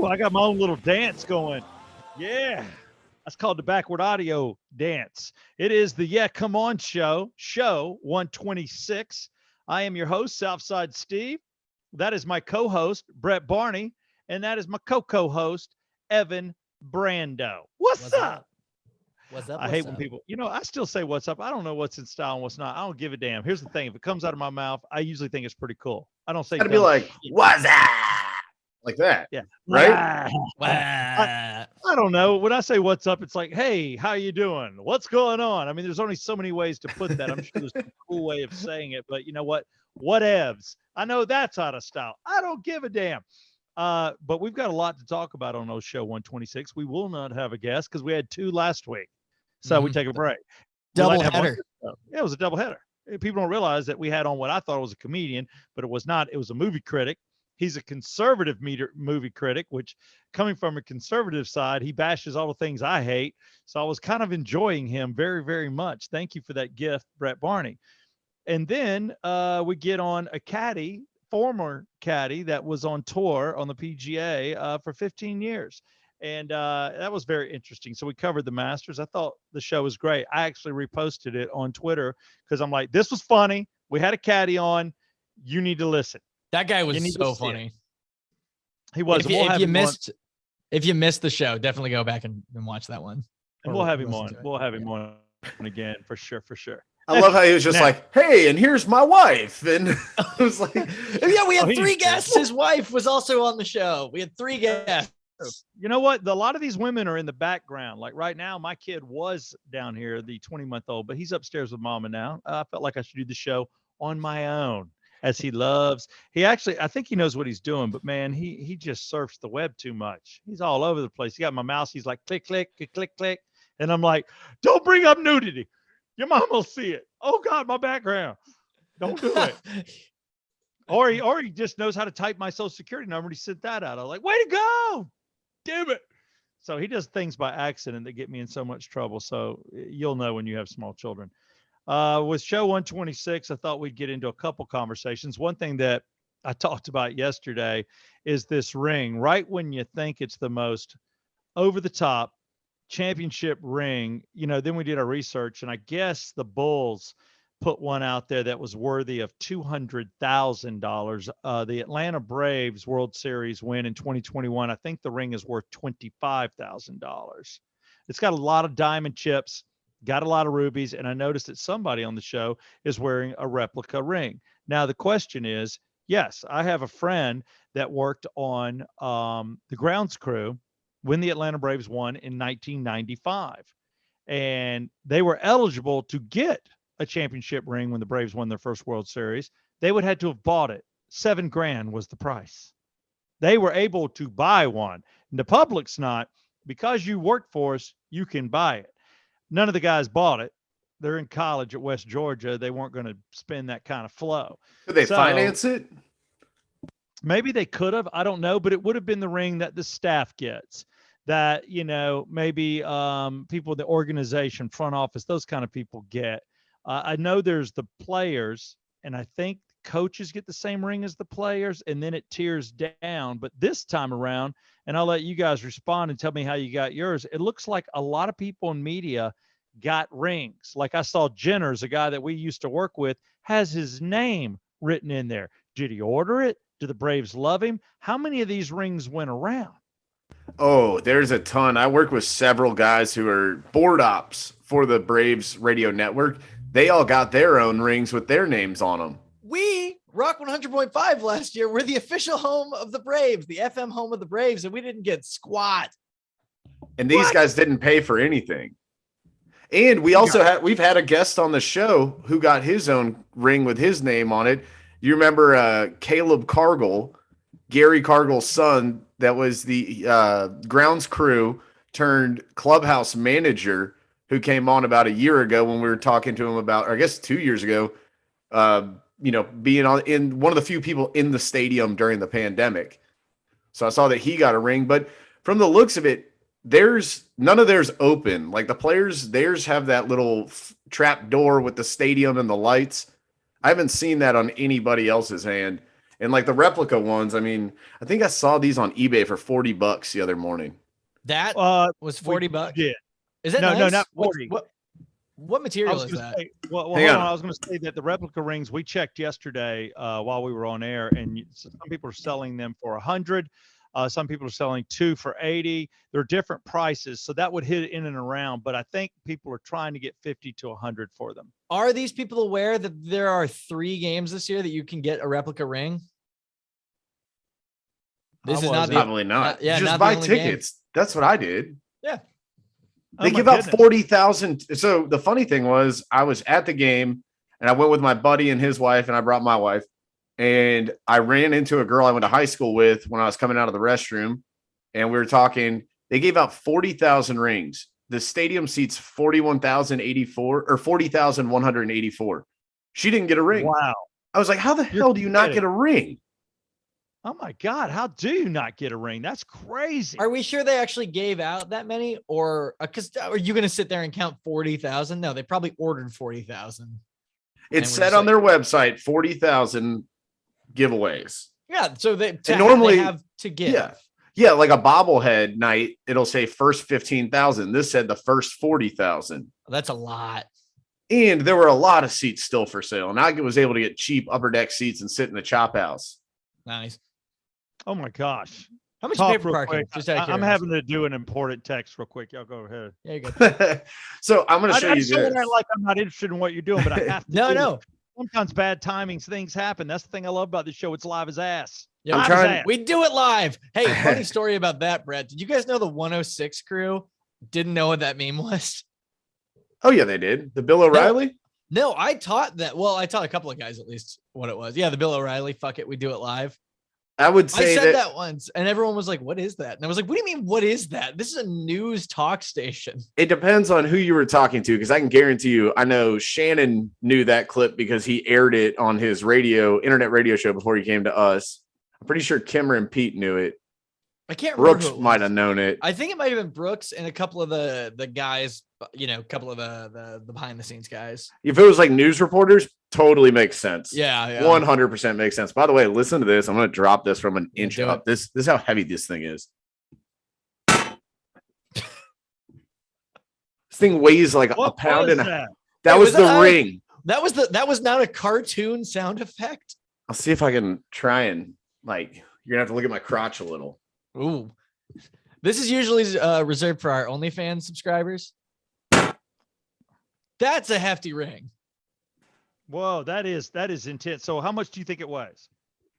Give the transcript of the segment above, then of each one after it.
Woo! I got my own little dance going. Yeah. That's called the backward audio dance. It is the Yeah Come On show 126. I am your host, Southside Steve. That is my co-host, Brett Barney. And that is my co-host, Evan Brando. What's up? What's up? I hate when people, I still say what's up. I don't know what's in style and what's not. I don't give a damn. Here's the thing. If it comes out of my mouth, I usually think it's pretty cool. I don't say I'd be like, what's that? Like that. Yeah. Right? I don't know. When I say what's up, it's like, hey, how you doing? What's going on? I mean, there's only so many ways to put that. I'm sure there's a cool way of saying it, but you know what? Whatevs. I know that's out of style. I don't give a damn. But we've got a lot to talk about on those show 126. We will not have a guest because we had two last week. So we take a break. Double header. Yeah, it was a double header. People don't realize that we had on what I thought was a comedian, but it was not. It was a movie critic. He's a conservative movie critic, which coming from a conservative side, he bashes all the things I hate. So I was kind of enjoying him very, very much. Thank you for that gift, Brett Barney. And then we get on a caddy, former caddy that was on tour on the PGA for 15 years. And that was very interesting. So we covered the Masters. I thought the show was great. I actually reposted it on Twitter because I'm like, this was funny. We had a caddy on. You need to listen. That guy was so funny. He was. If you missed the show, definitely go back and watch that one. And we'll have him on. We'll have him on again for sure. I love how he was just like, hey, and here's my wife. And I was like, yeah, we had three guests. His wife was also on the show. We had three guests. You know what? A lot of these women are in the background. Like right now, my kid was down here, the 20-month-old, but he's upstairs with mama now. I felt like I should do the show on my own, as he loves. I think he knows what he's doing, but man, he just surfs the web too much. He's all over the place. He got my mouse. He's like, click, click, click, click. And I'm like, don't bring up nudity. Your mom will see it. Oh God, my background. Don't do it. Or he just knows how to type my social security number. And he sent that out. I was like, way to go. Damn it. So he does things by accident that get me in so much trouble. So you'll know when you have small children. With show 126, I thought we'd get into a couple conversations. One thing that I talked about yesterday is this ring. Right when you think it's the most over-the-top championship ring, then we did our research, and I guess the Bulls put one out there that was worthy of $200,000. The Atlanta Braves World Series win in 2021. I think the ring is worth $25,000. It's got a lot of diamond chips, got a lot of rubies, and I noticed that somebody on the show is wearing a replica ring. Now, the question is, yes, I have a friend that worked on the grounds crew when the Atlanta Braves won in 1995. And they were eligible to get a championship ring when the Braves won their first World Series. They would have to have bought it. $7,000 was the price. They were able to buy one. And the public's not. Because you worked for us, you can buy it. None of the guys bought it. They're in college at West Georgia. They weren't going to spend that kind of flow. Could they finance it? Maybe they could have. I don't know. But it would have been the ring that the staff gets. That, maybe people, the organization, front office, those kind of people get. I know there's the players, and I think coaches get the same ring as the players, and then it tiers down. But this time around, and I'll let you guys respond and tell me how you got yours, it looks like a lot of people in media got rings. Like I saw Jenner's, a guy that we used to work with, has his name written in there. Did he order it? Do the Braves love him? How many of these rings went around? Oh, there's a ton. I work with several guys who are board ops for the Braves radio network. They all got their own rings with their names on them. We, Rock 100.5 last year, we're the official home of the Braves, the FM home of the Braves, and we didn't get squat. And these guys didn't pay for anything. And we've had a guest on the show who got his own ring with his name on it. You remember Caleb Cargill, Gary Cargill's son, that was the grounds crew turned clubhouse manager, who came on about a year ago when we were talking to him about, or I guess 2 years ago, being in one of the few people in the stadium during the pandemic. So I saw that he got a ring, but from the looks of it, none of theirs open. Like the players, theirs have that little trap door with the stadium and the lights. I haven't seen that on anybody else's hand. And like the replica ones, I mean, I think I saw these on eBay for $40 the other morning. That was $40. Yeah. Is that No, nice? no, not 40. What I material was is gonna that? say, well, Hang hold on. on. I was going to say that the replica rings we checked yesterday while we were on air, and some people are selling them for 100. Some people are selling 2 for 80. They're different prices, so that would hit in and around. But I think people are trying to get 50 to 100 for them. Are these people aware that there are 3 games this year that you can get a replica ring? This is not the Probably not. yeah, just not buy the only game. tickets. That's what I did. Yeah. They Oh, give my out goodness. 40,000. So the funny thing was, I was at the game and I went with my buddy and his wife, and I brought my wife. And I ran into a girl I went to high school with when I was coming out of the restroom, and we were talking. They gave out 40,000 rings. The stadium seats 41,084 or 40,184. She didn't get a ring. Wow. I was like, how the hell do you not get a ring? Oh my God. How do you not get a ring? That's crazy. Are we sure they actually gave out that many, or because are you going to sit there and count 40,000? No, they probably ordered 40,000. It said on their website 40,000 giveaways. Yeah, so they normally have to give. Yeah, like a bobblehead night, it'll say first 15,000. This said the first 40,000. That's a lot. And there were a lot of seats still for sale, and I was able to get cheap upper deck seats and sit in the chop house. Nice. Oh my gosh. How much you pay for real parking? quick. Just out of I'm curiosity. having to do an important text real quick. Y'all go ahead. Yeah, you go. So I'm going to show I you just don't this. act like I'm not interested in what you're doing, but I have to. No. Sometimes bad timings, things happen. That's the thing I love about this show. It's live as ass. Yeah, I'm trying. we do it live. Hey, funny story about that, Brett. Did you guys know the 106 crew didn't know what that meme was? Oh yeah, they did. The Bill O'Reilly. No, I taught that. Well, I taught a couple of guys at least what it was. Yeah, the Bill O'Reilly. Fuck it, we do it live. I would say I said that once, and everyone was like, "What is that?" And I was like, "What do you mean? What is that? This is a news talk station." It depends on who you were talking to, because I can guarantee you, I know Shannon knew that clip because he aired it on his internet radio show before he came to us. I'm pretty sure Kimmer and Pete knew it. I can't remember. Brooks might have known it. I think it might have been Brooks and a couple of the guys, a couple of the behind the scenes guys. If it was like news reporters, totally makes sense. Yeah. 100% makes sense. By the way, listen to this. I'm going to drop this from an inch do up. This is how heavy this thing is. This thing weighs like a pound and a half. That was the ring. That was not a cartoon sound effect. I'll see if I can try and you're gonna have to look at my crotch a little. Ooh, this is usually reserved for our OnlyFans subscribers. That's a hefty ring. Whoa, that is intense. So how much do you think it was?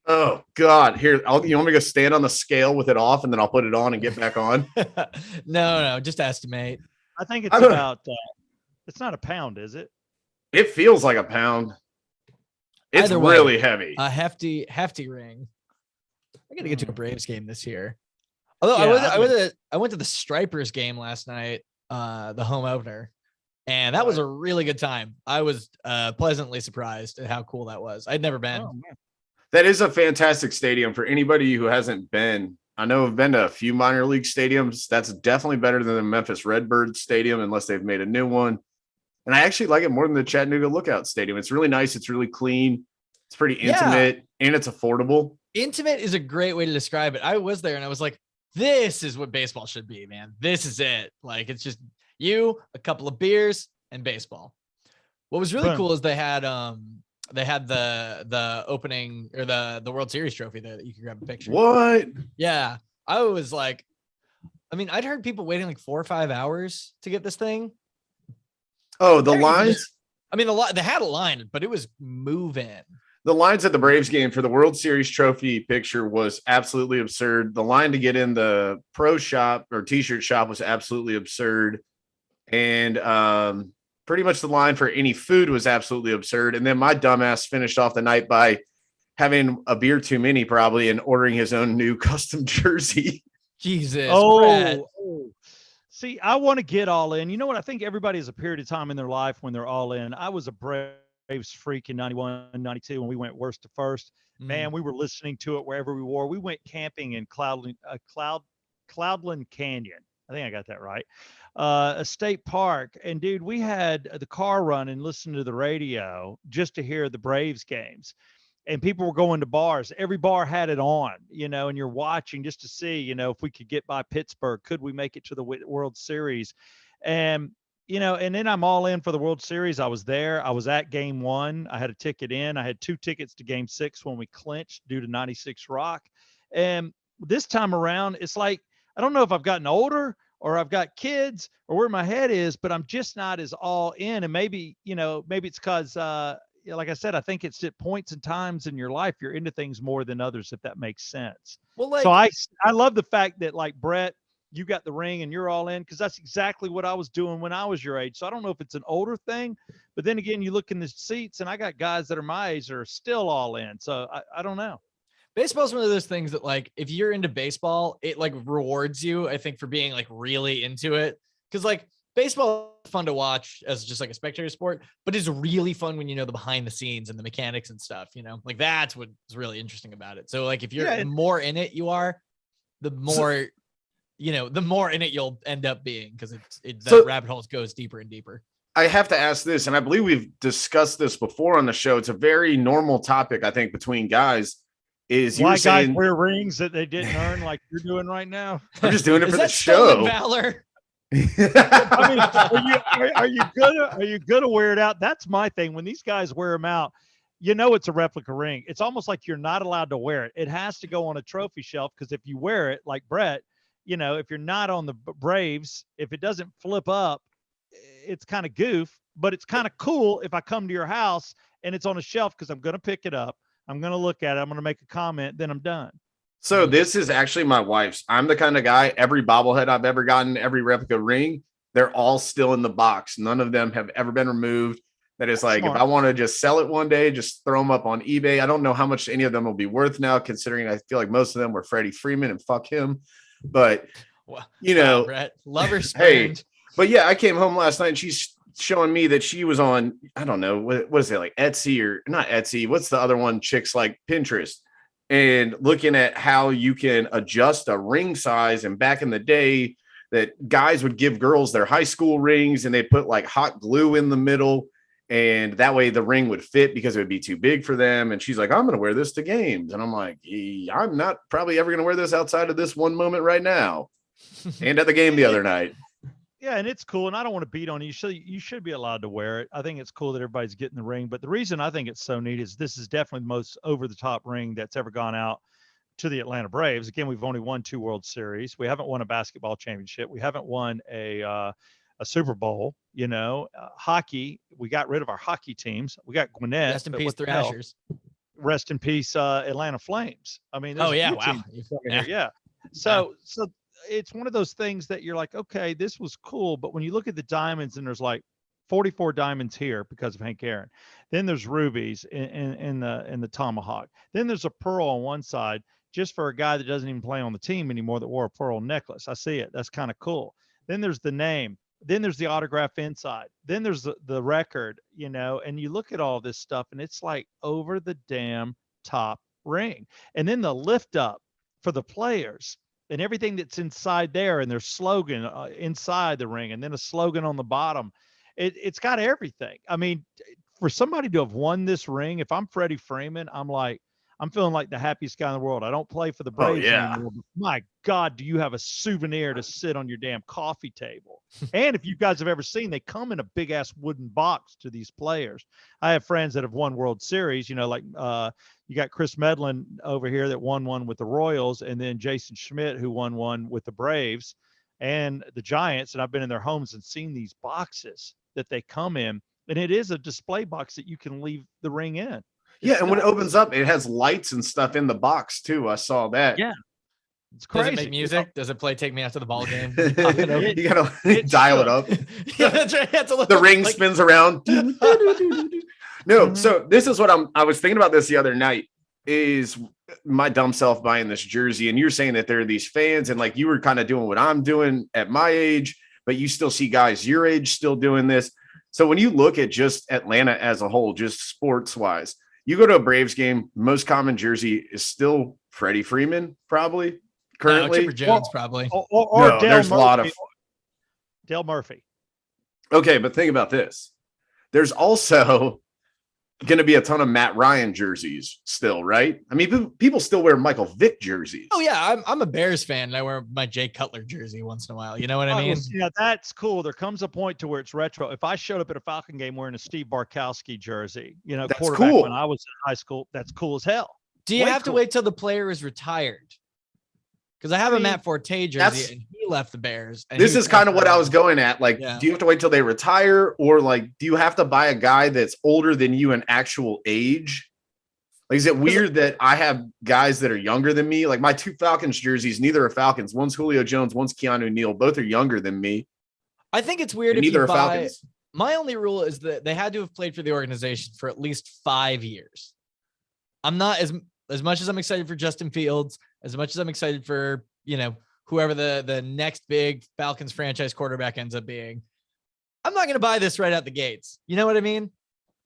Oh God! Here, you want me to go stand on the scale with it off, and then I'll put it on and get back on? No, just estimate. I think it's about. It's not a pound, is it? It feels like a pound. It's Either way, really heavy. A hefty ring. I got to get to a Braves game this year. Although I went to the Stripers game last night, the home opener, and that was a really good time. I was pleasantly surprised at how cool that was. I'd never been. Oh, man. That is a fantastic stadium for anybody who hasn't been. I know I've been to a few minor league stadiums. That's definitely better than the Memphis Redbirds Stadium, unless they've made a new one. And I actually like it more than the Chattanooga Lookout Stadium. It's really nice. It's really clean. It's pretty intimate, and it's affordable. Intimate is a great way to describe it. I was there and I was like, this is what baseball should be, man. This is it. Like, it's just you, a couple of beers, and baseball. What was really cool is they had the opening or the World Series trophy there that you could grab a picture. What? Yeah. I was like, I'd heard people waiting like 4 or 5 hours to get this thing. Oh, the lines? They had a line, but it was moving. The lines at the Braves game for the World Series trophy picture was absolutely absurd. The line to get in the pro shop or t-shirt shop was absolutely absurd. And pretty much the line for any food was absolutely absurd. And then my dumbass finished off the night by having a beer too many probably and ordering his own new custom jersey. Jesus. Oh. See, I want to get all in. You know what? I think everybody has a period of time in their life when they're all in. I was a Braves freak in 91, 92 when we went worst to first. Man, we were listening to it wherever we were. We went camping in Cloudland Canyon. I think I got that right. A state park. And dude, we had the car run and listen to the radio just to hear the Braves games. and people were going to bars. Every bar had it on, and you're watching just to see, if we could get by Pittsburgh, could we make it to the World Series? And, and then I'm all in for the World Series. I was there. I was at game 1. I had a ticket in. I had 2 tickets to game 6 when we clinched due to 96 Rock. And this time around, it's like, I don't know if I've gotten older or I've got kids or where my head is, but I'm just not as all in. And maybe, maybe it's because, like I said, I think it's at points and times in your life, you're into things more than others, if that makes sense. Well, like, so I love the fact that, like, Brett, you got the ring and you're all in, because that's exactly what I was doing when I was your age. So I don't know if it's an older thing, but then again, you look in the seats and I got guys that are my age that are still all in. So I don't know. Baseball's one of those things that, like, if you're into baseball, it like rewards you, I think, for being like really into it. Cause like baseball is fun to watch as just like a spectator sport, but it's really fun when you know the behind the scenes and the mechanics and stuff, like that's what's really interesting about it. So like if you're the more in it you are, the more, the more in it you'll end up being, because the rabbit hole goes deeper and deeper. I have to ask this, and I believe we've discussed this before on the show. It's a very normal topic, I think, between guys. Is why you're saying guys wear rings that they didn't earn, like you're doing right now? I'm just doing it for the show. Valor? I mean, are you gonna wear it out? That's my thing. When these guys wear them out, it's a replica ring. It's almost like you're not allowed to wear it. It has to go on a trophy shelf, because if you wear it, like Brett, if you're not on the Braves, if it doesn't flip up, it's kind of goof. But it's kind of cool if I come to your house and it's on a shelf, because I'm gonna pick it up. I'm going to look at it. I'm going to make a comment. Then I'm done. So this is actually my wife's. I'm the kind of guy, every bobblehead I've ever gotten, every replica ring, they're all still in the box. None of them have ever been removed. That is like, if I want to just sell it one day, just throw them up on eBay. I don't know how much any of them will be worth now, considering I feel like most of them were Freddie Freeman, and fuck him. But, Brett, lover spurned. Hey, but yeah, I came home last night and she's showing me that she was on, I don't know, what is it, like Etsy, or not Etsy, what's the other one, chicks like Pinterest, and looking at how you can adjust a ring size. And back in the day, that guys would give girls their high school rings and they put like hot glue in the middle, and that way the ring would fit because it would be too big for them. And she's like, I'm going to wear this to games. And I'm like, I'm not probably ever going to wear this outside of this one moment right now. And at the game the other night. Yeah, and it's cool, and I don't want to beat on you. You should be allowed to wear it. I think it's cool that everybody's getting the ring. But the reason I think it's so neat is this is definitely the most over-the-top ring that's ever gone out to the Atlanta Braves. Again, we've only won 2 World Series. We haven't won a basketball championship. We haven't won a Super Bowl. Hockey, we got rid of our hockey teams. We got Gwinnett. Rest in peace, Thrashers. Rest in peace, Atlanta Flames. I mean, wow. Yeah. So it's one of those things that you're like, okay, this was cool. But when you look at the diamonds, and there's like 44 diamonds here because of Hank Aaron. Then there's rubies in the tomahawk. Then there's a pearl on one side, just for a guy that doesn't even play on the team anymore, that wore a pearl necklace. I see it. That's kind of cool. Then there's the name. Then there's the autograph inside. Then there's the record, and you look at all this stuff, and it's like over the damn top ring. And then the lift up for the players and everything that's inside there, and their slogan inside the ring, and then a slogan on the bottom. It's got everything. I mean, for somebody to have won this ring, if I'm Freddie Freeman, I'm feeling like the happiest guy in the world. I don't play for the Braves anymore. But my God, do you have a souvenir to sit on your damn coffee table? And if you guys have ever seen, they come in a big ass wooden box to these players. I have friends that have won World Series, like you got Chris Medlin over here that won one with the Royals, and then Jason Schmidt, who won one with the Braves and the Giants. And I've been in their homes and seen these boxes that they come in, and it is a display box that you can leave the ring in. And when it opens up, it has lights and stuff in the box too. I saw that. Yeah. It's crazy. Does it make music? Does it play Take Me Out to the Ball Game? You gotta dial it up. Yeah, that's right. The ring spins around. No, so this is what I was thinking about this the other night, is my dumb self buying this jersey. And you're saying that there are these fans, and like you were kind of doing what I'm doing at my age, but you still see guys your age still doing this. So when you look at just Atlanta as a whole, just sports wise, you go to a Braves game, most common jersey is still Freddie Freeman, probably currently. Chipper Jones, probably. Or no, Dale there's Murphy. a lot of Dale Murphy. Okay, but think about this. There's also going to be a ton of Matt Ryan jerseys still, right? I mean, people still wear Michael Vick jerseys. Oh yeah, I'm a Bears fan. And I wear my Jay Cutler jersey once in a while. You know what I mean? Yeah, that's cool. There comes a point to where it's retro. If I showed up at a Falcon game wearing a Steve Barkowski jersey, That's quarterback cool. when I was in high school, that's cool as hell. Do you have to wait till the player is retired? Because I have a Matt Forte jersey and he left the Bears. This is kind of what I was going at. Like, do you have to wait till they retire, or like, do you have to buy a guy that's older than you in actual age? Like, is it weird that I have guys that are younger than me? Like my 2 Falcons jerseys, neither are Falcons. One's Julio Jones, one's Keanu Neal. Both are younger than me. I think it's weird if neither you are buy. Falcons. My only rule is that they had to have played for the organization for at least 5 years. I'm not as much as I'm excited for Justin Fields, as much as I'm excited for, whoever the next big Falcons franchise quarterback ends up being. I'm not going to buy this right out the gates. You know what I mean?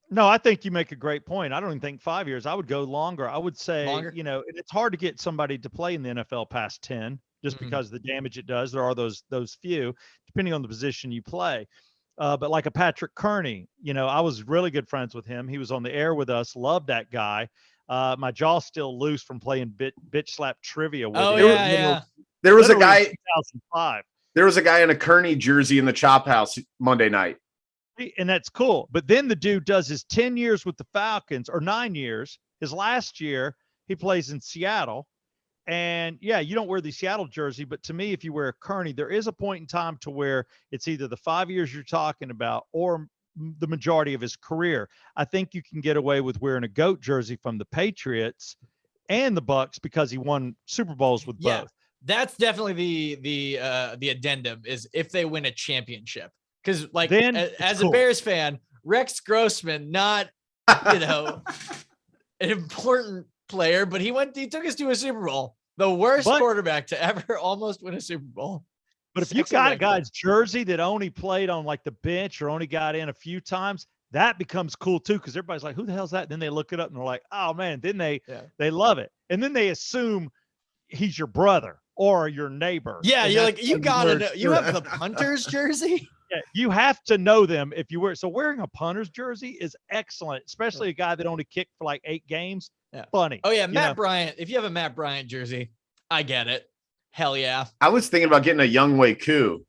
No, I think you make a great point. I don't even think 5 years. I would go longer. I would say, it's hard to get somebody to play in the NFL past 10 just because of the damage it does. There are those few, depending on the position you play. But like a Patrick Kearney, I was really good friends with him. He was on the air with us. Loved that guy. My jaw's still loose from playing bitch slap trivia with him. Yeah. There was a guy. 2005. There was a guy in a Kearney jersey in the Chop House Monday night. And that's cool. But then the dude does his 10 years with the Falcons, or 9 years. His last year, he plays in Seattle. And yeah, you don't wear the Seattle jersey, but to me, if you wear a Kearney, there is a point in time to where it's either the 5 years you're talking about or the majority of his career. I think you can get away with wearing a GOAT jersey from the Patriots and the Bucks because he won Super Bowls with both. That's definitely the addendum is if they win a championship. Because like then as a Bears fan, Rex Grossman, not an important player, but he took us to a Super Bowl. The worst quarterback to ever almost win a Super Bowl. But if you got a guy's jersey that only played on like the bench or only got in a few times, that becomes cool too. Cause everybody's like, who the hell's that? And then they look it up and they're like, oh man, then they love it. And then they assume he's your brother or your neighbor. Yeah. You're like, you gotta know, you have the punter's jersey. Yeah, you have to know them if you wear. So wearing a punter's jersey is excellent, especially a guy that only kicked for like 8 games. Yeah. Funny. Oh yeah. Matt Bryant. If you have a Matt Bryant jersey, I get it. Hell yeah. I was thinking about getting a Young Wei Koo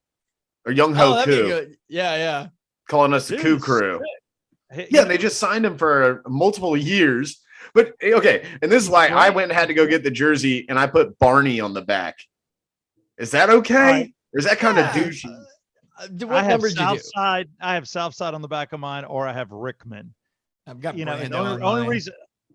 or Young Ho Koo. Yeah. Calling us the Koo Crew. Yeah, they just signed him for multiple years. But okay, and this is why I went and had to go get the jersey and I put Barney on the back. Is that okay? Or is that kind of douchey? I have Southside. I have Southside on the back of mine, or I have Rickman. I've got the only reason.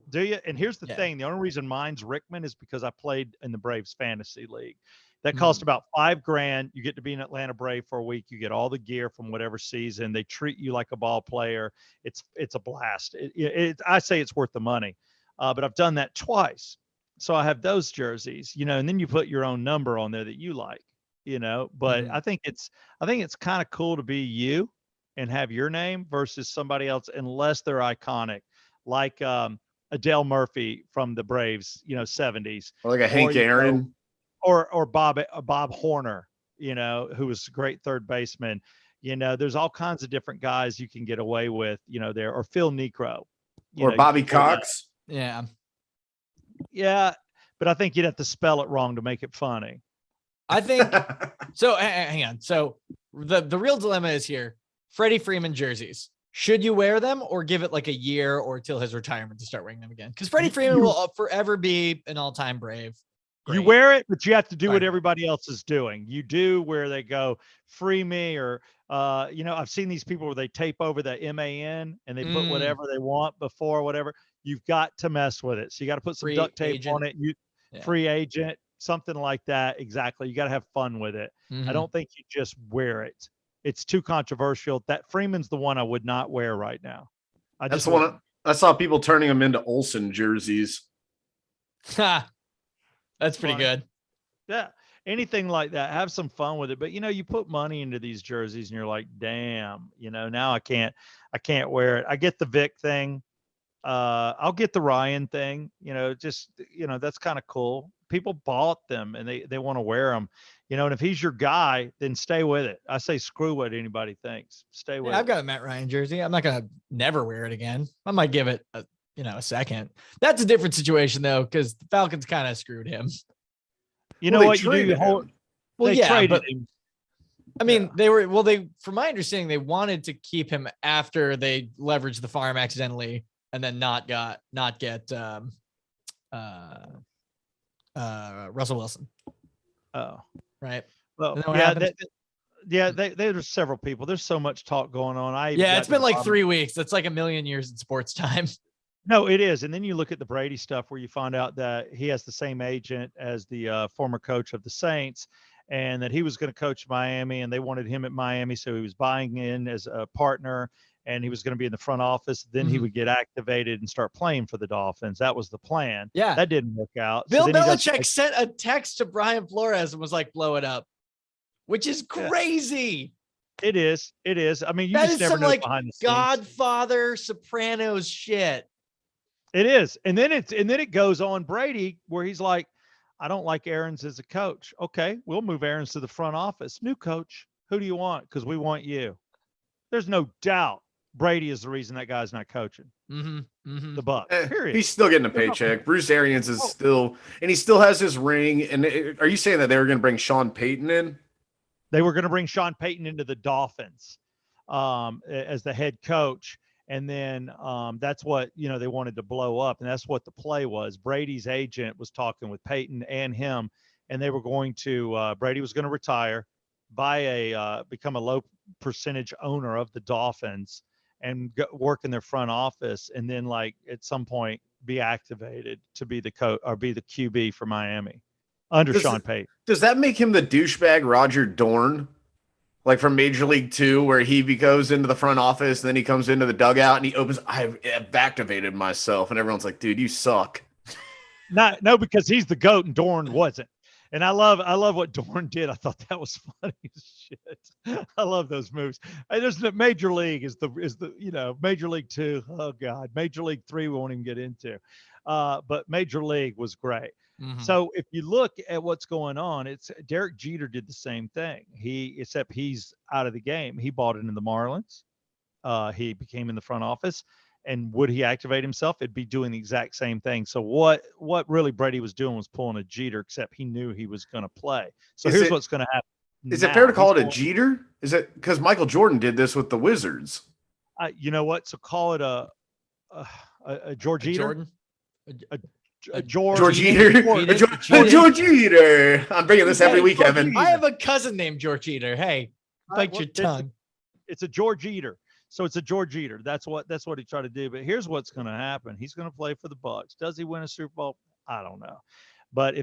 Do you? And here's the thing: the only reason mine's Rickman is because I played in the Braves fantasy league. That cost about $5,000. You get to be an Atlanta Brave for a week. You get all the gear from whatever season. They treat you like a ball player. It's a blast. I say it's worth the money. But I've done that twice, so I have those jerseys. And then you put your own number on there that you like. But I think it's kind of cool to be you and have your name versus somebody else, unless they're iconic, like Adele Murphy from the Braves, 70s, or like a Hank Aaron, or Bob Horner, who was a great third baseman. There's all kinds of different guys you can get away with, there, or Phil Necro, or Bobby Cox. Yeah, but I think you'd have to spell it wrong to make it funny. I think so. Hang on. So the real dilemma is here: Freddie Freeman jerseys. Should you wear them or give it like a year or till his retirement to start wearing them again? Because Freddie Freeman will forever be an all-time Brave. Great. You wear it, but you have to do what everybody else is doing. You do where they go, free me, or, I've seen these people where they tape over the MAN and they put whatever they want before whatever. You've got to mess with it. So you got to put some duct tape on it. Free agent, something like that. Exactly. You got to have fun with it. I don't think you just wear it. It's too controversial. That Freeman's the one I would not wear right now. That's the one I saw people turning them into Olsen jerseys. That's pretty good. Yeah. Anything like that. Have some fun with it. But you put money into these jerseys and you're like, damn, now I can't wear it. I get the Vic thing. I'll get the Ryan thing, that's kind of cool people bought them and they want to wear them, and if he's your guy, then stay with it. I say screw what anybody thinks. Stay with I've it. got a Matt Ryan jersey. I'm not going to never wear it again. I might give it a second. That's a different situation though, because the Falcons kind of screwed him. You know what you do? Well, they yeah, traded but him. I mean, from my understanding, they wanted to keep him after they leveraged the farm accidentally and then not get Russell Wilson. Oh, right. well, there's several people. There's so much talk going on. It's been like 3 weeks. That's like a million years in sports time. No, it is. And then you look at the Brady stuff where you find out that he has the same agent as the former coach of the Saints, and that he was going to coach Miami and they wanted him at Miami. So he was buying in as a partner and he was going to be in the front office. Then he would get activated and start playing for the Dolphins. That was the plan. Yeah. That didn't work out. Bill Belichick sent a text to Brian Flores and was like, blow it up, which is crazy. It is. I mean, you that just is never some know like behind the scenes. Godfather Sopranos shit. It is. And then it goes on Brady where he's like, I don't like Aaron's as a coach. Okay, we'll move Aaron's to the front office. New coach, who do you want? Because we want you. There's no doubt Brady is the reason that guy's not coaching. The Buck. Period. He's still getting a paycheck. Bruce Arians is still, and he still has his ring. And are you saying that they were going to bring Sean Payton in? They were going to bring Sean Payton into the Dolphins as the head coach. And then that's what, they wanted to blow up. And that's what the play was. Brady's agent was talking with Peyton and him, and they were going to, Brady was going to retire, become a low percentage owner of the Dolphins and work in their front office. And then like at some point be activated to be the coach or be the QB for Miami under Sean Payton. Does that make him the douchebag Roger Dorn? Like from Major League 2, where he goes into the front office, and then he comes into the dugout and he opens, I've activated myself. And everyone's like, dude, you suck. No, because he's the GOAT and Dorn wasn't. And I love what Dorn did. I thought that was funny as shit. I love those moves. And there's the Major League is the Major League 2. Oh God, Major League 3 we won't even get into. But Major League was great. So if you look at what's going on, it's Derek Jeter did the same thing. Except he's out of the game. He bought into the Marlins. He became in the front office. And would he activate himself? It'd be doing the exact same thing. So what really Brady was doing was pulling a Jeter, except he knew he was going to play. So here's what's going to happen. Is it fair to call it a Jeter? Is it because Michael Jordan did this with the Wizards? You know what? So call it a George Jeter. George Jeter. George Jeter. I'm bringing this every week, Evan. I have a cousin named George Jeter. Hey, bite your tongue. It's a George Jeter. So it's a George Jeter. That's what he tried to do. But here's what's going to happen. He's going to play for the Bucks. Does he win a Super Bowl? I don't know. But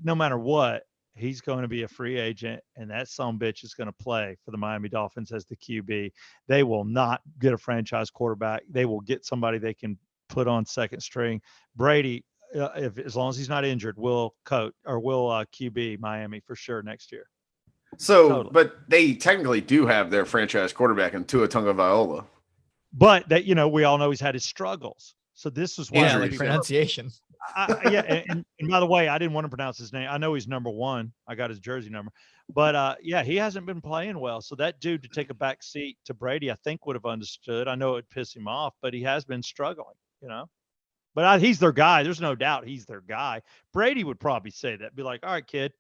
no matter what, he's going to be a free agent, and that sumbitch is going to play for the Miami Dolphins as the QB. They will not get a franchise quarterback. They will get somebody they can put on second string. Brady, as long as he's not injured, will QB Miami for sure next year. So, totally. But they technically do have their franchise quarterback in Tua Tagovailoa. But that, we all know he's had his struggles. So this is why like pronunciation. And by the way, I didn't want to pronounce his name. I know he's number 1. I got his jersey number. But he hasn't been playing well. So that dude to take a back seat to Brady, I think would have understood. I know it would piss him off, but he has been struggling, But he's their guy. There's no doubt he's their guy. Brady would probably say that. Be like, all right, kid,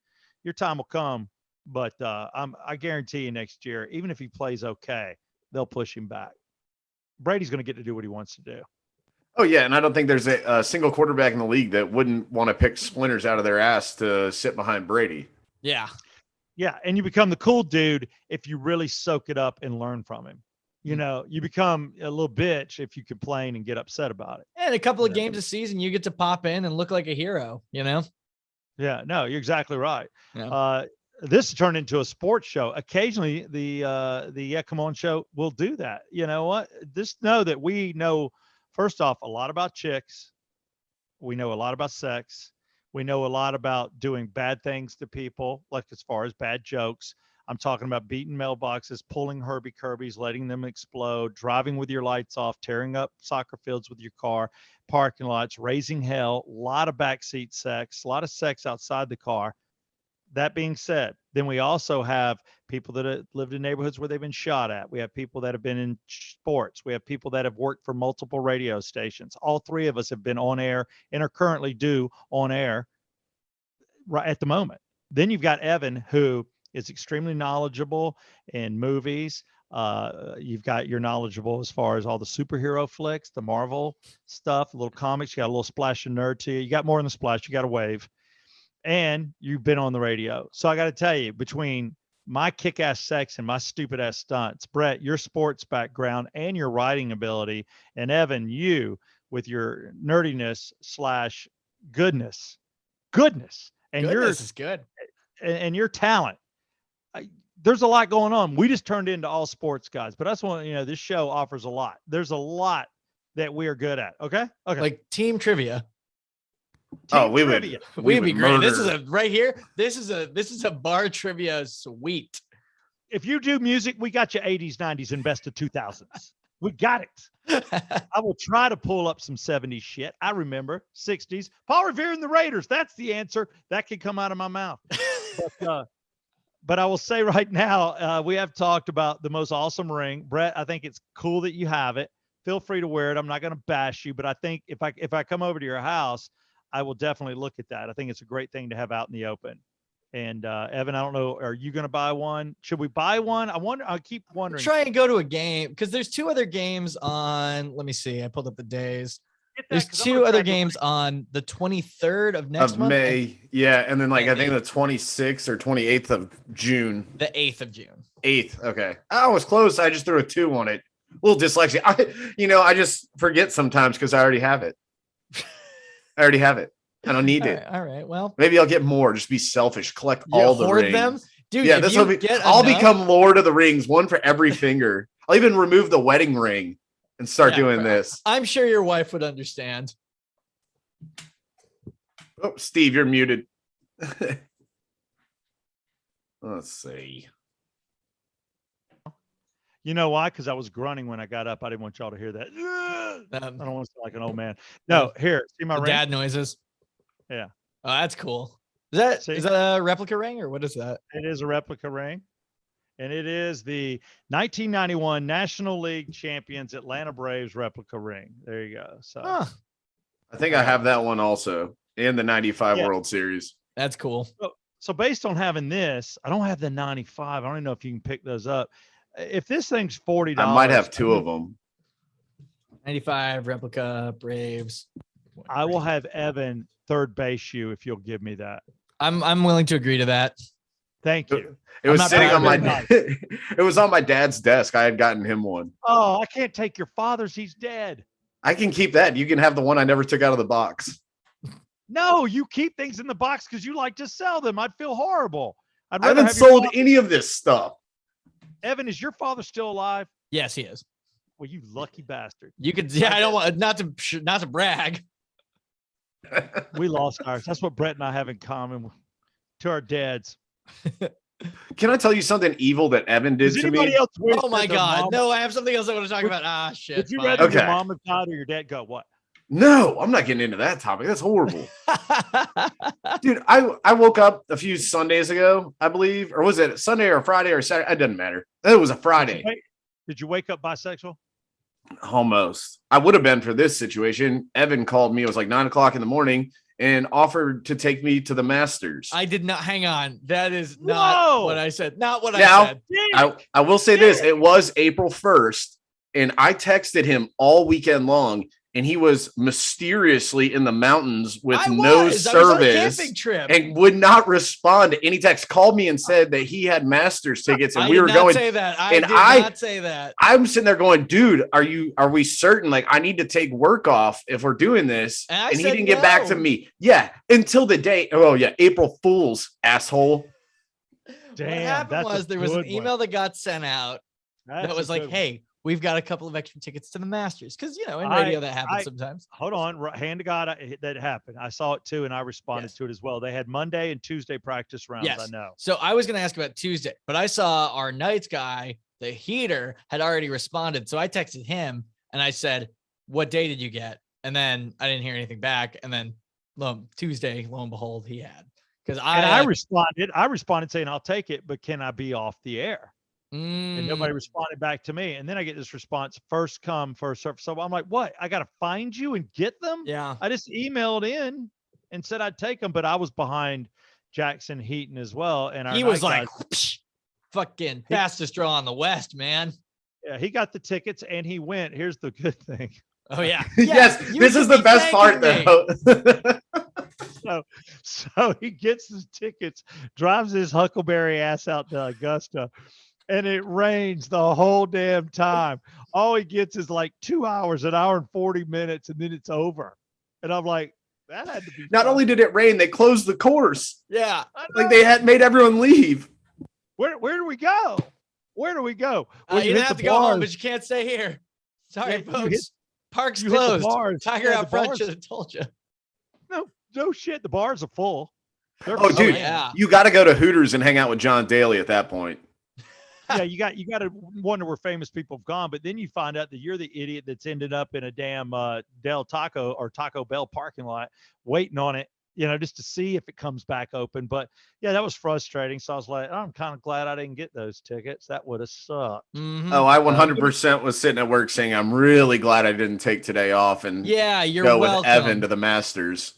your time will come. But I guarantee you next year, even if he plays okay, they'll push him back. Brady's going to get to do what he wants to do. Oh, yeah, and I don't think there's a single quarterback in the league that wouldn't want to pick splinters out of their ass to sit behind Brady. Yeah. Yeah, and you become the cool dude if you really soak it up and learn from him. You become a little bitch if you complain and get upset about it. And a couple of games a season, you get to pop in and look like a hero, Yeah, no, you're exactly right. Yeah. This turned into a sports show. Occasionally, the Come On show will do that. You know what? Just know that we know, first off, a lot about chicks. We know a lot about sex. We know a lot about doing bad things to people, like as far as bad jokes. I'm talking about beating mailboxes, pulling Herbie Kirby's, letting them explode, driving with your lights off, tearing up soccer fields with your car, parking lots, raising hell, a lot of backseat sex, a lot of sex outside the car. That being said, then we also have people that have lived in neighborhoods where they've been shot at. We have people that have been in sports. We have people that have worked for multiple radio stations. All three of us have been on air and are currently due on air right at the moment. Then you've got Evan, who is extremely knowledgeable in movies. You're knowledgeable as far as all the superhero flicks, the Marvel stuff, little comics. You got a little splash of nerd to you. You got more than the splash. You got a wave. And you've been on the radio. So I got to tell you, between my kick-ass sex and my stupid-ass stunts, Brett, your sports background and your writing ability, and Evan, you with your nerdiness / goodness, and Goodness is good. And your talent. There's a lot going on. We just turned into all sports guys, but that's one, this show offers a lot. There's a lot that we are good at. Okay. Like team trivia. Oh, we trivia. We'd be great. murder. This is a right here. This is a bar trivia suite. If you do music, we got you 80s, 90s, and best of 2000s. We got it. I will try to pull up some 70s shit. I remember 60s. Paul Revere and the Raiders. That's the answer. That could come out of my mouth. But I will say right now, we have talked about the most awesome ring. Brett, I think it's cool that you have it. Feel free to wear it. I'm not going to bash you, but I think if I come over to your house, I will definitely look at that. I think it's a great thing to have out in the open. And Evan, I don't know, are you going to buy one? Should we buy one? I keep wondering. Try and go to a game because there's 2 other games on. Let me see. I pulled up the days. There's 2 other games on the 23rd of next month. May. Yeah. And then I think the 26th or 28th of June. The 8th of June. 8th. Okay. I was close. I just threw a 2 on it. A little dyslexia. I just forget sometimes because I already have it. I don't need it. All right. Well, maybe I'll get more. Just be selfish. Collect all the rings. Them? Dude, yeah, this will be. I'll become Lord of the Rings, one for every finger. I'll even remove the wedding ring and start doing this. I'm sure your wife would understand. Oh, Steve, you're muted. Let's see. You know why? Because I was grunting when I got up. I didn't want y'all to hear that. I don't want to sound like an old man. No, here, see my ring? Dad noises. Yeah. Oh, that's cool. Is that a replica ring or what is that? It is a replica ring. And it is the 1991 National League Champions Atlanta Braves replica ring. There you go. So I think I have that one also in the 95 World Series. That's cool. So based on having this, I don't have the 95. I don't know if you can pick those up. If this thing's $40, I might have 2 of them. 95 replica Braves. I will have Evan third base you if you'll give me that. I'm willing to agree to that. Thank you. It was sitting on my it was on my dad's desk. I had gotten him one. Oh, I can't take your father's. He's dead. I can keep that. You can have the one I never took out of the box. No, you keep things in the box because you like to sell them. I'd feel horrible. I haven't sold any of this stuff. Evan, is your father still alive? Yes, he is. Well, you lucky bastard. You could, I don't want not to brag. We lost ours. That's what Brett and I have in common to our dads. Can I tell you something evil that Evan did to me? Oh my God. No, I have something else I want to talk about. Shit. Did you rather your mom and dad or your dad go, what? No, I'm not getting into that topic. That's horrible. Dude, I woke up a few Sundays ago, I believe. Or was it Sunday or Friday or Saturday? It doesn't matter. It was a Friday. Did you wake up bisexual? Almost. I would have been for this situation. Evan called me. It was like 9 o'clock in the morning and offered to take me to the Masters. I did not. Hang on. That is not what I said. Not what I said. I will say this. It was April 1st, and I texted him all weekend long, and he was mysteriously in the mountains with no service and would not respond to any text. Called me and said that he had Masters tickets and we were going. Say that. I did not say that. I'm sitting there going, dude, are we certain? Like, I need to take work off if we're doing this. And he didn't get back to me. Yeah. Until the day. Oh yeah. April Fool's, asshole. Damn. What happened was there was an email that got sent out that was like, hey, we've got a couple of extra tickets to the Masters because in radio that happens sometimes. Hold on, hand to God, that happened. I saw it too, and I responded to it as well. They had Monday and Tuesday practice rounds. Yes. I know. So I was going to ask about Tuesday, but I saw our nights guy, the heater, had already responded. So I texted him and I said, "What day did you get?" And then I didn't hear anything back. And then Tuesday, lo and behold, he had. I responded saying, "I'll take it, but can I be off the air?" And nobody responded back to me. And then I get this response: first come, first serve. So I'm like, what? I got to find you and get them? Yeah. I just emailed in and said I'd take them, but I was behind Jackson Heaton as well. And he was like, fucking fastest draw in the West, man. Yeah, he got the tickets and he went. Here's the good thing. Oh yeah. Yes, this is the best part though. So he gets his tickets, drives his huckleberry ass out to Augusta, and it rains the whole damn time. All he gets is like 2 hours, an hour and 40 minutes, and then it's over. And I'm like, that had to be Not only did it rain, they closed the course. Yeah. Like they had made everyone leave. Where do we go? Where do we go? You have to go home, but you can't stay here. Sorry, folks. Park's closed. Tiger out front should have told you. No shit. The bars are full. Dude, you got to go to Hooters and hang out with John Daly at that point. Yeah, you got to wonder where famous people have gone, but then you find out that you're the idiot that's ended up in a damn Del Taco or Taco Bell parking lot waiting on it, just to see if it comes back open. But yeah, that was frustrating. So I was like, I'm kind of glad I didn't get those tickets. That would have sucked. Mm-hmm. Oh, I 100% was sitting at work saying, I'm really glad I didn't take today off and go with Evan to the Masters.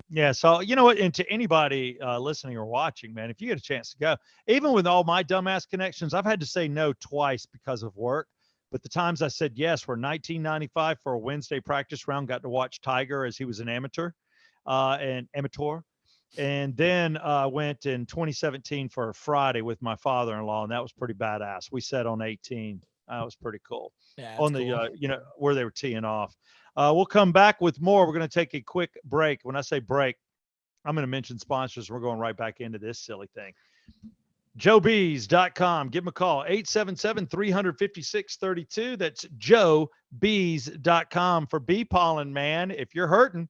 Yeah. So, you know what? And to anybody listening or watching, man, if you get a chance to go, even with all my dumbass connections, I've had to say no twice because of work. But the times I said yes were 1995 for a Wednesday practice round, got to watch Tiger as he was an amateur. And then went in 2017 for a Friday with my father-in-law, and that was pretty badass. We sat on 18. That was pretty cool. Yeah, on the where they were teeing off. We'll come back with more. We're going to take a quick break. When I say break, I'm going to mention sponsors. We're going right back into this silly thing. JoeBees.com. Give them a call. 877-356-32. That's JoeBees.com for bee pollen, man. If you're hurting,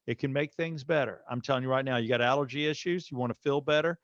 it can make things better. I'm telling you right now, you got allergy issues. You want to feel better.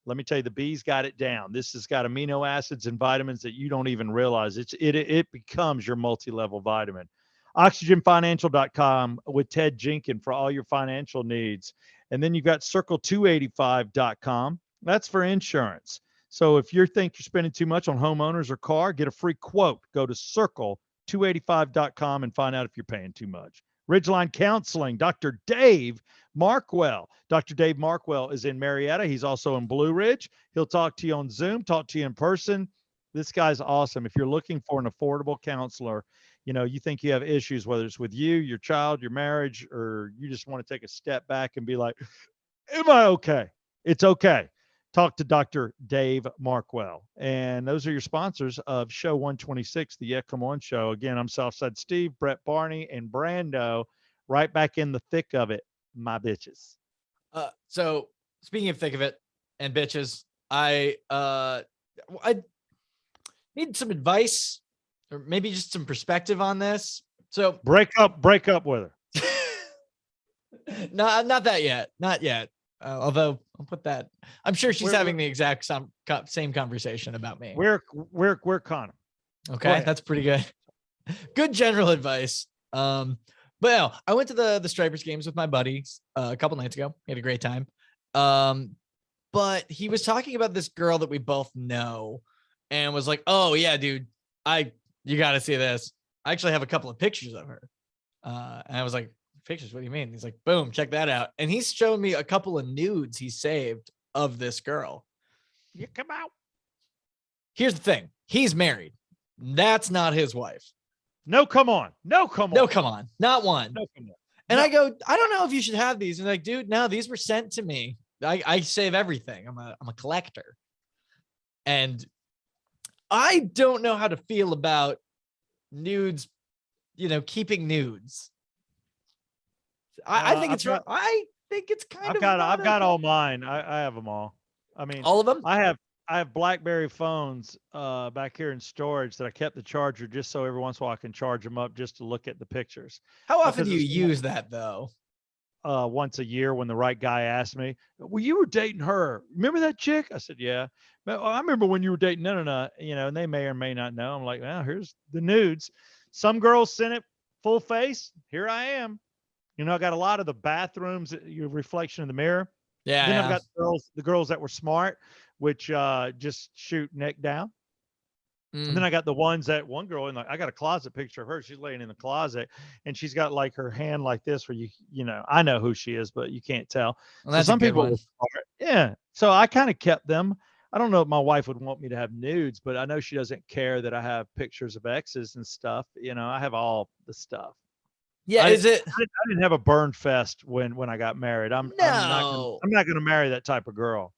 Let me tell you, the bees got it down. This has got amino acids and vitamins that you don't even realize. It becomes your multi-level vitamin. OxygenFinancial.com with Ted Jenkins for all your financial needs. And then you've got Circle285.com. That's for insurance. So if you think you're spending too much on homeowners or car, get a free quote. Go to Circle285.com and find out if you're paying too much. Ridgeline Counseling, Dr. Dave Markwell. Dr. Dave Markwell is in Marietta. He's also in Blue Ridge. He'll talk to you on Zoom, talk to you in person. This guy's awesome. If you're looking for an affordable counselor, you think you have issues, whether it's with you, your child, your marriage, or you just want to take a step back and be like, am I okay? It's okay. Talk to Dr. Dave Markwell. And those are your sponsors of Show 126, the Yeah Come On Show. Again, I'm Southside Steve, Brett Barney, and Brando, right back in the thick of it, my bitches. So speaking of thick of it and bitches, I need some advice or maybe just some perspective on this. So break up with her. No, not that yet. Not yet. Although I'll put that. I'm sure she's having the exact same conversation about me. We're Connor. Okay, that's pretty good. Good general advice. But no, I went to the Stripers games with my buddies a couple nights ago. We had a great time. But he was talking about this girl that we both know and was like, "Oh yeah, dude, you got to see this. I actually have a couple of pictures of her." And I was like, "Pictures? What do you mean?" He's like, "Boom, check that out." And he's showing me a couple of nudes he saved of this girl. You come out. Here's the thing. He's married. That's not his wife. No, come on. No, come on. No, come on. Not one. No, come on. And I go, "I don't know if you should have these." And like, "Dude, no, these were sent to me. I save everything. I'm a collector." And I don't know how to feel about nudes, keeping nudes. I think it's wrong. I think it's kind of. I've got all mine. I have them all. I mean, all of them. I have. I have BlackBerry phones back here in storage that I kept the charger just so every once in a while I can charge them up just to look at the pictures. How often Because do you it's use that though? once a year when the right guy asked me, "Well, you were dating her. Remember that chick?" I said, "Yeah." "But I remember when you were dating no, and they may or may not know. I'm like, "Well, here's the nudes." Some girls sent it full face. Here I am. I got a lot of the bathrooms, your reflection in the mirror. Yeah, Then I've yeah. got the girls that were smart, which just shoot neck down. And then Mm. I got the ones that one girl I got a closet picture of her. She's laying in the closet and she's got like her hand like this where I know who she is, but you can't tell. Well, So that's a some good people one. were smart. Yeah. So I kind of kept them. I don't know if my wife would want me to have nudes, but I know she doesn't care that I have pictures of exes and stuff. I have all the stuff. Yeah, I, is it? I didn't have a burn fest when I got married. No, I'm not gonna marry that type of girl.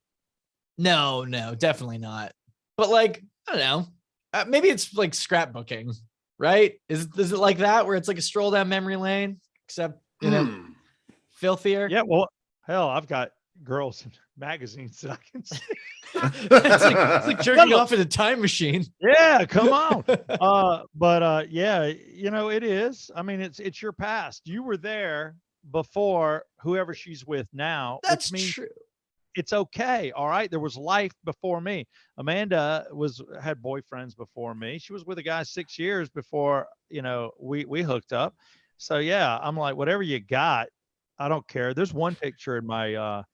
no, definitely not. But like, I don't know. Maybe it's like scrapbooking, right? Is it like that where it's like a stroll down memory lane, except filthier? Yeah, well, hell, I've got girls in magazines that I can see. It's like jerking off in a time machine. Yeah, come on. Yeah, it is. I mean, it's your past. You were there before whoever she's with now, That's which means true. it's okay. All right. There was life before me. Amanda had boyfriends before me. She was with a guy 6 years before, we hooked up. So yeah, I'm like, whatever you got, I don't care. There's one picture in my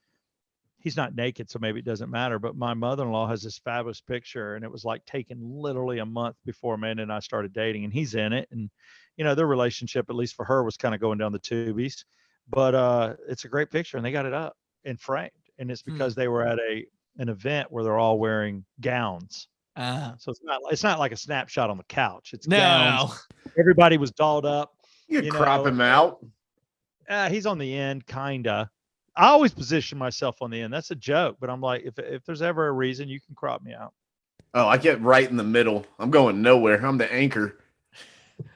he's not naked, so maybe it doesn't matter. But my mother-in-law has this fabulous picture, and it was like taken literally a month before Amanda and I started dating, and he's in it. And their relationship, at least for her, was kind of going down the tubies. But it's a great picture, and they got it up and framed. And it's because they were at an event where they're all wearing gowns. So it's not like a snapshot on the couch. It's gowns. No. Everybody was dolled up. You crop him out. He's on the end, kinda. I always position myself on the end. That's a joke, but I'm like, if there's ever a reason, you can crop me out. Oh, I get right in the middle. I'm going nowhere. I'm the anchor.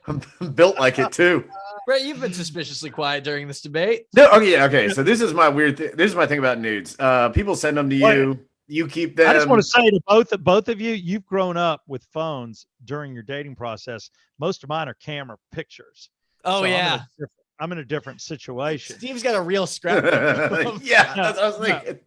I'm built like it too. Brett, you've been suspiciously quiet during this debate. No, okay. So this is my weird thing. This is my thing about nudes. People send them to you. You keep them. I just want to say to both of you, you've grown up with phones during your dating process. Most of mine are camera pictures. Oh, So yeah. I'm in a different situation. Steve's got a real scrapbook. Yeah, that's what I was thinking.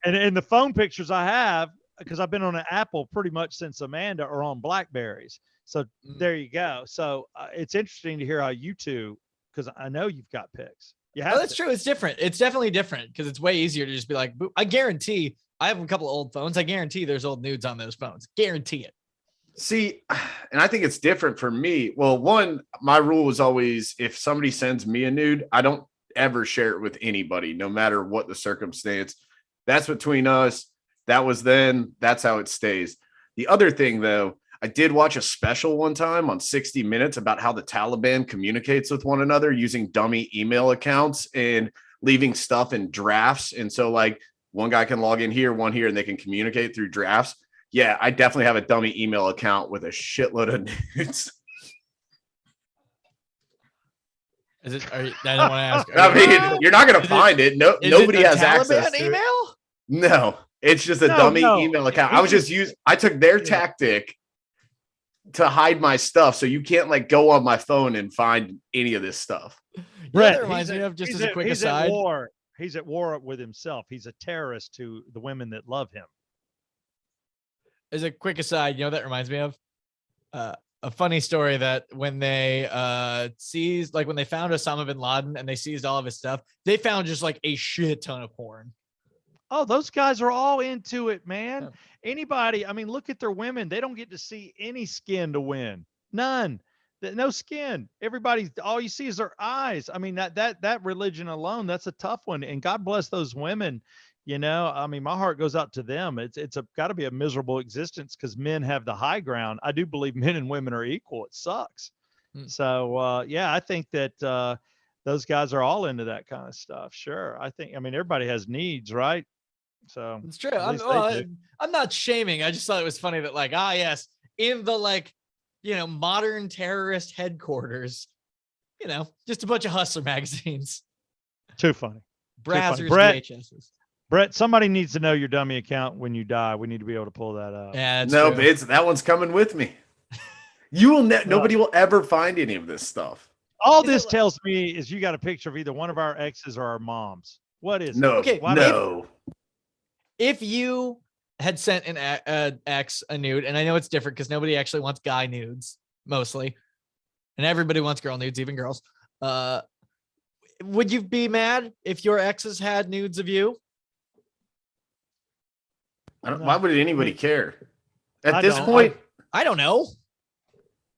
And the phone pictures I have, because I've been on an Apple pretty much since Amanda, are on Blackberries. So there you go. So it's interesting to hear how you two, because I know you've got pics. Yeah, that's true. It's different. It's definitely different because it's way easier to just be like, I guarantee I have a couple of old phones. I guarantee there's old nudes on those phones. Guarantee it. See, and I think it's different for me. Well, one, my rule is always if somebody sends me a nude, I don't ever share it with anybody, no matter what the circumstance. That's between us. That was then. That's how it stays. The other thing, though, I did watch a special one time on 60 Minutes about how the Taliban communicates with one another using dummy email accounts and leaving stuff in drafts. And so, like, one guy can log in here, one here, and they can communicate through drafts. Yeah, I definitely have a dummy email account with a shitload of nudes. Is it? I don't want to ask. I mean, you're not going to find it. No, nobody has access to email? it. No, it's just a dummy email account. I took their tactic to hide my stuff, so you can't like go on my phone and find any of this stuff. Brett, that reminds me of just as a quick aside. He's at war with himself. He's a terrorist to the women that love him. As a quick aside, that reminds me of a funny story that when they seized, like when they found Osama bin Laden and they seized all of his stuff, they found just like a shit ton of porn. Oh, those guys are all into it, man. Anybody, I mean, look at their women. They don't get to see any skin to win. None. No skin. All you see is their eyes. I mean, that religion alone, that's a tough one. And God bless those women. I mean, my heart goes out to them. It's got to be a miserable existence because men have the high ground. I do believe men and women are equal. It sucks. So, I think that those guys are all into that kind of stuff. Sure. I mean, everybody has needs, right? So it's true. I'm not shaming. I just thought it was funny that yes, in the modern terrorist headquarters, just a bunch of hustler magazines. Too funny. Brazzers, Brett, VHSs. Brett, somebody needs to know your dummy account when you die. We need to be able to pull that up. Yeah, that's No, true. but that one's coming with me. You will nobody will ever find any of this stuff. All this tells me is you got a picture of either one of our exes or our moms. What is No, it? Okay, no. If you had sent an ex a nude, and I know it's different because nobody actually wants guy nudes mostly, and everybody wants girl nudes, even girls. Would you be mad if your exes had nudes of you? Why would anybody care? At I this don't. point, I don't know.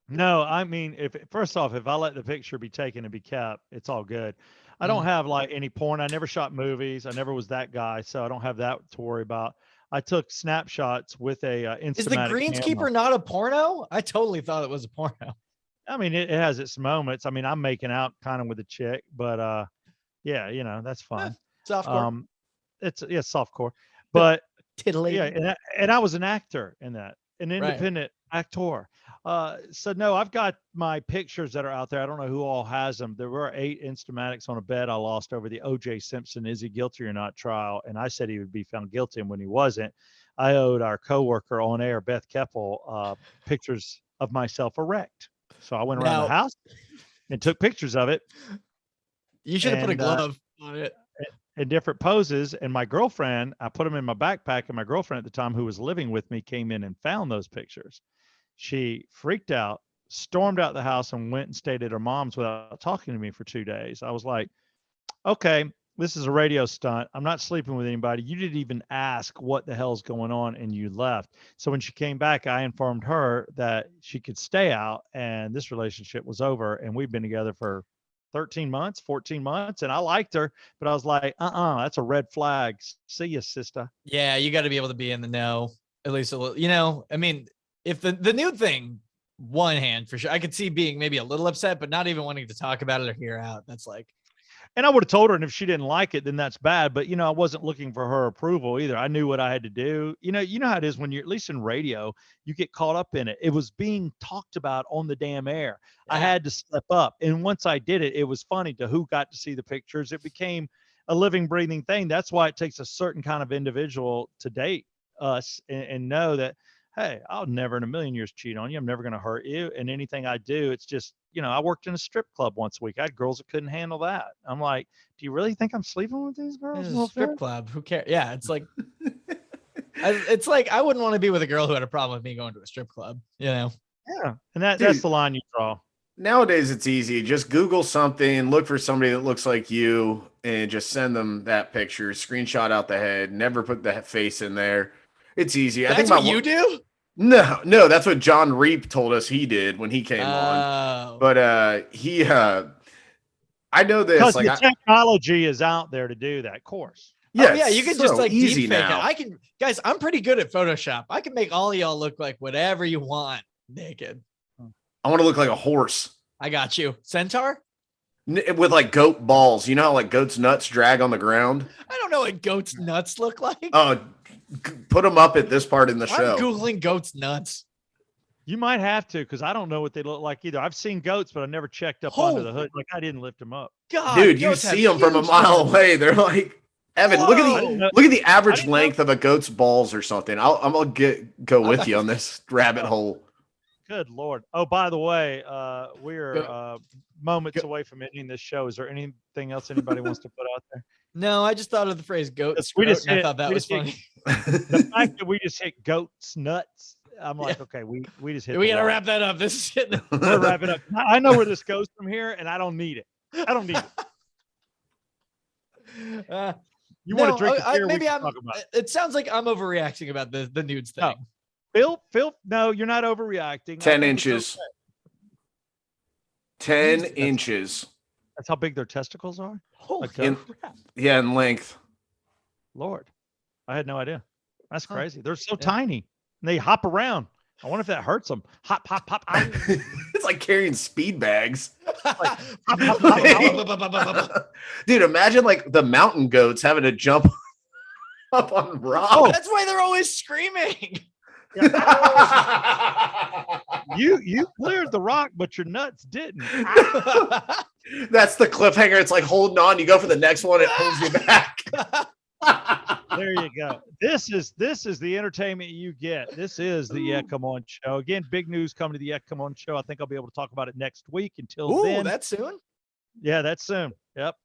No, I mean, first off, if I let the picture be taken and be kept, it's all good. I don't have like any porn. I never shot movies. I never was that guy, so I don't have that to worry about. I took snapshots with a Instamatic Is the Greenskeeper camera. not a porno? I totally thought it was a porno. I mean, it has its moments. I mean, I'm making out kind of with a chick, but yeah, that's fine. Softcore. It's softcore, but Tiddly. yeah, and I was an actor in that, an independent actor. So no, I've got my pictures that are out there. I don't know who all has them. There were 8 Instamatics on a bed I lost over the O.J. Simpson "Is he guilty or not" trial, and I said he would be found guilty, and when he wasn't, I owed our coworker on air, Beth Keppel, pictures of myself erect. So I went around the house and took pictures of it. You should have put a glove on it. In different poses, and my girlfriend, I put them in my backpack, and my girlfriend at the time, who was living with me, came in and found those pictures. She freaked out, stormed out the house, and went and stayed at her mom's without talking to me for 2 days. I was like, okay, this is a radio stunt. I'm not sleeping with anybody. You didn't even ask what the hell's going on, and you left. So when she came back, I informed her that she could stay out, and this relationship was over, and we've been together for 13 months, 14 months, and I liked her, but I was like, that's a red flag. See ya, sister. Yeah, you got to be able to be in the know, at least a little, I mean, if the nude thing, one hand for sure, I could see being maybe a little upset, but not even wanting to talk about it or hear out. That's like, and I would have told her, and if she didn't like it, then that's bad. But I wasn't looking for her approval either. I knew what I had to do. You know how it is when you're, at least in radio, you get caught up in it. It was being talked about on the damn air. Yeah. I had to step up. And once I did it, it was funny to who got to see the pictures. It became a living, breathing thing. That's why it takes a certain kind of individual to date us and know that, hey, I'll never in a million years cheat on you. I'm never going to hurt you. And anything I do, it's just, I worked in a strip club once a week. I had girls that couldn't handle that. I'm like, do you really think I'm sleeping with these girls? It's a strip club. Who cares? Yeah. It's like, it's like, I wouldn't want to be with a girl who had a problem with me going to a strip club, Yeah. And that's the line you draw. Nowadays, it's easy. Just Google something, look for somebody that looks like you, and just send them that picture, screenshot out the head, never put the face in there. It's easy. That's I think what you do? No, that's what John Reap told us he did when he came on. But I know this. Because the technology is out there to do that, of course. Yeah, you can just like easy deep fake now. it. Guys, I'm pretty good at Photoshop. I can make all of y'all look like whatever you want naked. I want to look like a horse. I got you. Centaur? With like goat balls. You know how like goat's nuts drag on the ground? I don't know what goat's nuts look like. Oh, put them up at this part in the show. I'm Googling goat's nuts. You might have to, because I don't know what they look like either. I've seen goats, but I never checked up under the hood. Like I didn't lift them up. God, dude, you see them from a mile away. They're like, Evan, look at the average length of a goat's balls or something. I'm gonna go with you on this rabbit hole. Good Lord. Oh, by the way, we're moments away from ending this show. Is there anything else anybody wants to put out there? No, I just thought of the phrase goat. I thought that was funny. The fact that we just hit goats nuts. I'm like, okay, we just hit. We gotta wrap that up. This is hitting. We're wrapping up. I know where this goes from here, and I don't need it. I don't need it. You want to drink a beer? Maybe talk about it. It sounds like I'm overreacting about the nudes thing. No. Phil, no, you're not overreacting. 10 inches. 10 inches. That's how big their testicles are? Holy crap. Yeah, in length. Lord, I had no idea. That's crazy. They're so tiny. And they hop around. I wonder if that hurts them. Hop, hop, hop. It's like carrying speed bags. Like, hop, hop, hop. Dude, imagine like the mountain goats having to jump up on rocks. Oh, that's why they're always screaming. You cleared the rock, but your nuts didn't. That's the cliffhanger. It's like holding on. You go for the next one, it pulls you back. There you go. This is the entertainment you get. This is the Yeah Come On show. Again, big news coming to the Yeah Come On show. I think I'll be able to talk about it next week. Until then, that's soon. yeah, that's soon. Yep.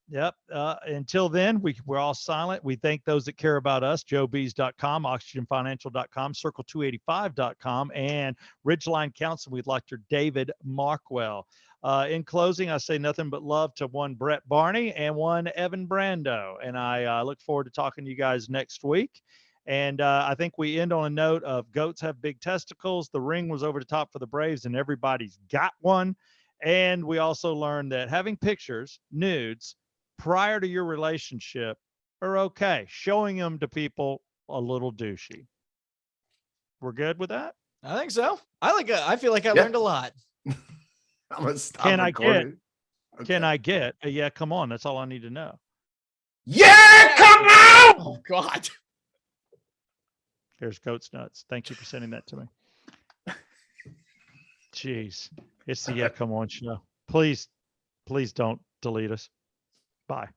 Until then, we're all silent. We thank those that care about us. JoeBees.com, OxygenFinancial.com, Circle285.com, and Ridgeline Counsel. We'd like to David Markwell. In closing, I say nothing but love to one Brett Barney and one Evan Brando. And I look forward to talking to you guys next week. And I think we end on a note of goats have big testicles. The ring was over the top for the Braves, and everybody's got one. And we also learned that having pictures, nudes, prior to your relationship are okay. Showing them to people, a little douchey. We're good with that? I think so. I feel like I learned a lot. I'm gonna stop Can recording. Can I get a yeah, come on? That's all I need to know. Yeah, come on! Oh God. Here's Goat's Nuts. Thank you for sending that to me. Jeez. It's the Yeah Come On show. Please don't delete us. Bye.